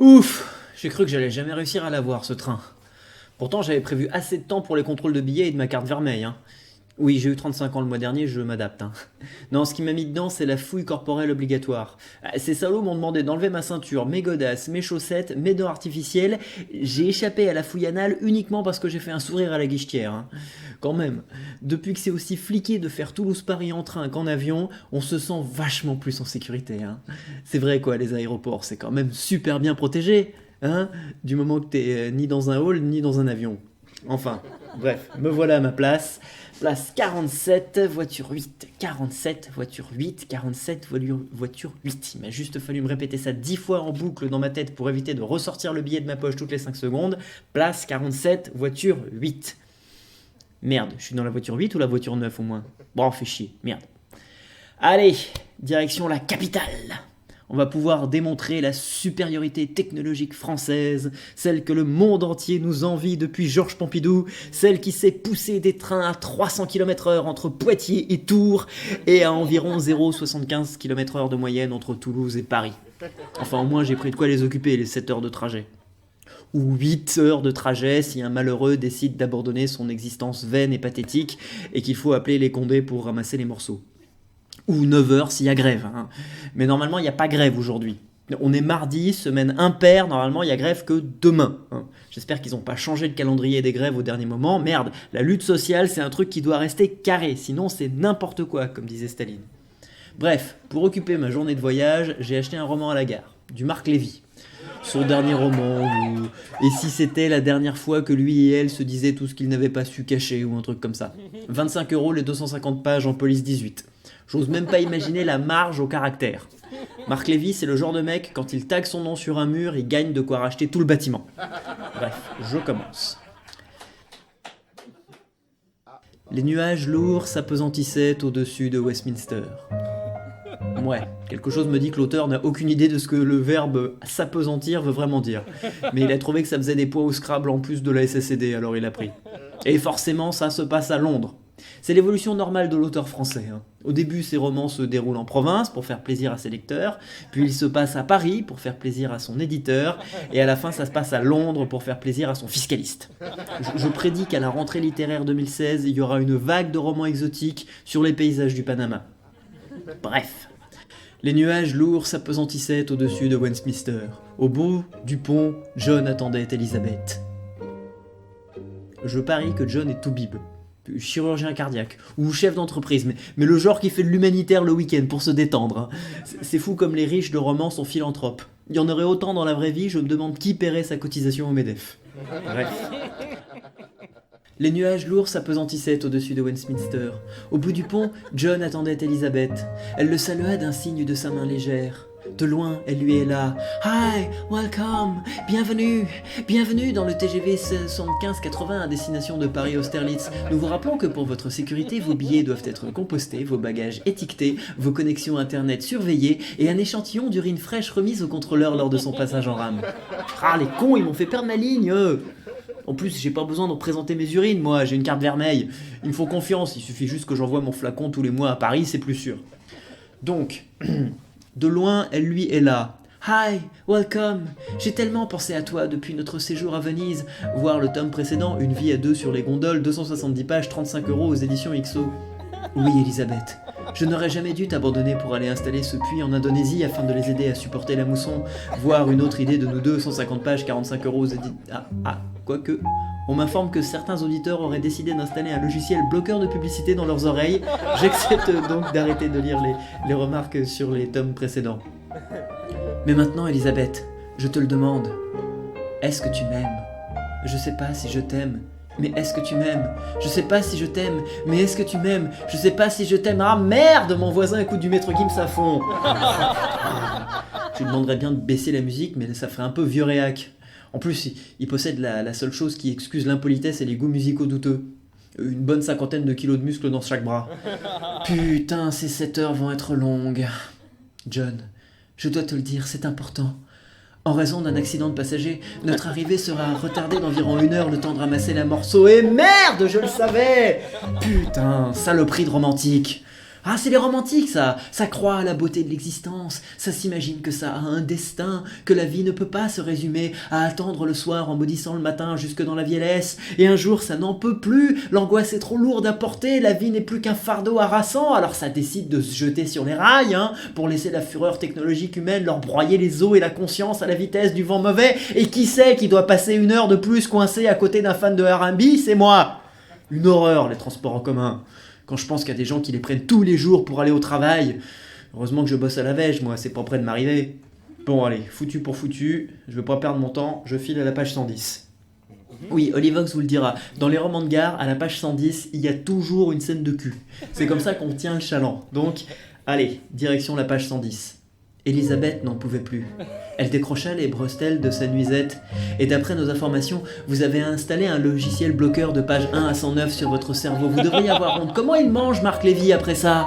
Ouf, j'ai cru que j'allais jamais réussir à l'avoir, ce train. Pourtant, j'avais prévu assez de temps pour les contrôles de billets et de ma carte vermeille, hein. Oui, j'ai eu 35 ans le mois dernier, je m'adapte, hein. Non, ce qui m'a mis dedans, c'est la fouille corporelle obligatoire. Ces salauds m'ont demandé d'enlever ma ceinture, mes godasses, mes chaussettes, mes dents artificielles. J'ai échappé à la fouille anale uniquement parce que j'ai fait un sourire à la guichetière, hein. Quand même, depuis que c'est aussi fliqué de faire Toulouse-Paris en train qu'en avion, on se sent vachement plus en sécurité, hein. C'est vrai quoi, les aéroports, c'est quand même super bien protégé, hein, du moment que t'es ni dans un hall ni dans un avion. Enfin, bref, me voilà à ma place. Place 47, voiture 8, 47, voiture 8, 47, voiture 8. Il m'a juste fallu me répéter ça 10 fois en boucle dans ma tête pour éviter de ressortir le billet de ma poche toutes les 5 secondes. Place 47, voiture 8. Merde, je suis dans la voiture 8 ou la voiture 9 au moins? Bon, fait chier, merde. Allez, direction la capitale. On va pouvoir démontrer la supériorité technologique française, celle que le monde entier nous envie depuis Georges Pompidou, celle qui sait pousser des trains à 300 km/h entre Poitiers et Tours, et à environ 0,75 km/h de moyenne entre Toulouse et Paris. Enfin, au moins j'ai pris de quoi les occuper, les 7 heures de trajet. Ou 8 heures de trajet si un malheureux décide d'abandonner son existence vaine et pathétique, et qu'il faut appeler les Condés pour ramasser les morceaux. Ou 9 heures s'il y a grève, hein. Mais normalement, il n'y a pas grève aujourd'hui. On est mardi, semaine impaire, normalement, il n'y a grève que demain, hein. J'espère qu'ils n'ont pas changé le calendrier des grèves au dernier moment. Merde, la lutte sociale, c'est un truc qui doit rester carré, sinon c'est n'importe quoi, comme disait Staline. Bref, pour occuper ma journée de voyage, j'ai acheté un roman à la gare, du Marc Lévy. Son dernier roman, ou Et si c'était la dernière fois que lui et elle se disaient tout ce qu'ils n'avaient pas su cacher, ou un truc comme ça. 25 € les 250 pages en police 18. J'ose même pas imaginer la marge au caractère. Marc Lévy, c'est le genre de mec, quand il tag son nom sur un mur, il gagne de quoi racheter tout le bâtiment. Bref, je commence. Les nuages lourds s'appesantissaient au-dessus de Westminster. Ouais, quelque chose me dit que l'auteur n'a aucune idée de ce que le verbe s'appesantir veut vraiment dire. Mais il a trouvé que ça faisait des poids au Scrabble en plus de la SSD, alors il a pris. Et forcément, ça se passe à Londres. C'est l'évolution normale de l'auteur français, hein. Au début, ses romans se déroulent en province pour faire plaisir à ses lecteurs, puis il se passe à Paris pour faire plaisir à son éditeur, et à la fin, ça se passe à Londres pour faire plaisir à son fiscaliste. Je prédis qu'à la rentrée littéraire 2016, il y aura une vague de romans exotiques sur les paysages du Panama. Bref. Les nuages lourds s'appesantissaient au-dessus de Westminster. Au bout du pont, John attendait Elizabeth. Je parie que John est toubib, chirurgien cardiaque, ou chef d'entreprise, mais le genre qui fait de l'humanitaire le week-end pour se détendre, hein. C'est fou comme les riches de romans sont philanthropes. Il y en aurait autant dans la vraie vie, je me demande qui paierait sa cotisation au MEDEF. Bref. Les nuages lourds s'appesantissaient au-dessus de Westminster. Au bout du pont, John attendait Elizabeth. Elle le salua d'un signe de sa main légère. De loin, elle lui héla « Hi, welcome, bienvenue, bienvenue dans le TGV 7580 à destination de Paris-Austerlitz. Nous vous rappelons que pour votre sécurité, vos billets doivent être compostés, vos bagages étiquetés, vos connexions internet surveillées et un échantillon d'urine fraîche remise au contrôleur lors de son passage en rame. » Ah, les cons, ils m'ont fait perdre ma ligne, eux. En plus, j'ai pas besoin de présenter mes urines, moi, j'ai une carte vermeille. Ils me font confiance, il suffit juste que j'envoie mon flacon tous les mois à Paris, c'est plus sûr. Donc, de loin, elle lui héla. « Hi, welcome, j'ai tellement pensé à toi depuis notre séjour à Venise. Voir le tome précédent, Une vie à deux sur les gondoles, 270 pages, 35 € aux éditions XO. » Oui, Elisabeth, je n'aurais jamais dû t'abandonner pour aller installer ce puits en Indonésie afin de les aider à supporter la mousson. Voir une autre idée de nous deux, 150 pages, 45 € aux éditions... Quoique, on m'informe que certains auditeurs auraient décidé d'installer un logiciel bloqueur de publicité dans leurs oreilles. J'accepte donc d'arrêter de lire les remarques sur les tomes précédents. Mais maintenant, Elisabeth, je te le demande. Est-ce que tu m'aimes? Je sais pas si je t'aime, mais est-ce que tu m'aimes? Je sais pas si je t'aime, mais est-ce que tu m'aimes? Je sais pas si je t'aime. Ah merde, mon voisin écoute du Maître Gims à fond. Je lui demanderais bien de baisser la musique, mais ça ferait un peu vieux réac. En plus, il possède la seule chose qui excuse l'impolitesse et les goûts musicaux douteux. Une bonne 50aine de kilos de muscles dans chaque bras. Putain, ces 7 heures vont être longues. John, je dois te le dire, c'est important. En raison d'un accident de passager, notre arrivée sera retardée d'environ 1 heure, le temps de ramasser la morceau. Et merde, je le savais! Putain, saloperie de romantique. Ah, c'est les romantiques, ça. Ça croit à la beauté de l'existence. Ça s'imagine que ça a un destin, que la vie ne peut pas se résumer à attendre le soir en maudissant le matin jusque dans la vieillesse. Et un jour, ça n'en peut plus. L'angoisse est trop lourde à porter. La vie n'est plus qu'un fardeau harassant. Alors ça décide de se jeter sur les rails, pour laisser la fureur technologique humaine leur broyer les os et la conscience à la vitesse du vent mauvais. Et qui c'est qui doit passer 1 heure de plus coincé à côté d'un fan de R&B? C'est moi. Une horreur, les transports en commun. Quand je pense qu'il y a des gens qui les prennent tous les jours pour aller au travail. Heureusement que je bosse à la Vège, moi, c'est pas près de m'arriver. Bon, allez, foutu pour foutu, je veux pas perdre mon temps, je file à la page 110. Oui, Olivox vous le dira, dans les romans de gare, à la page 110, il y a toujours une scène de cul. C'est comme ça qu'on tient le chaland. Donc, allez, direction la page 110. Elisabeth n'en pouvait plus. Elle décrocha les brostelles de sa nuisette. Et d'après nos informations, vous avez installé un logiciel bloqueur de page 1 à 109 sur votre cerveau. Vous devriez avoir honte. Comment il mange Marc Lévy après ça?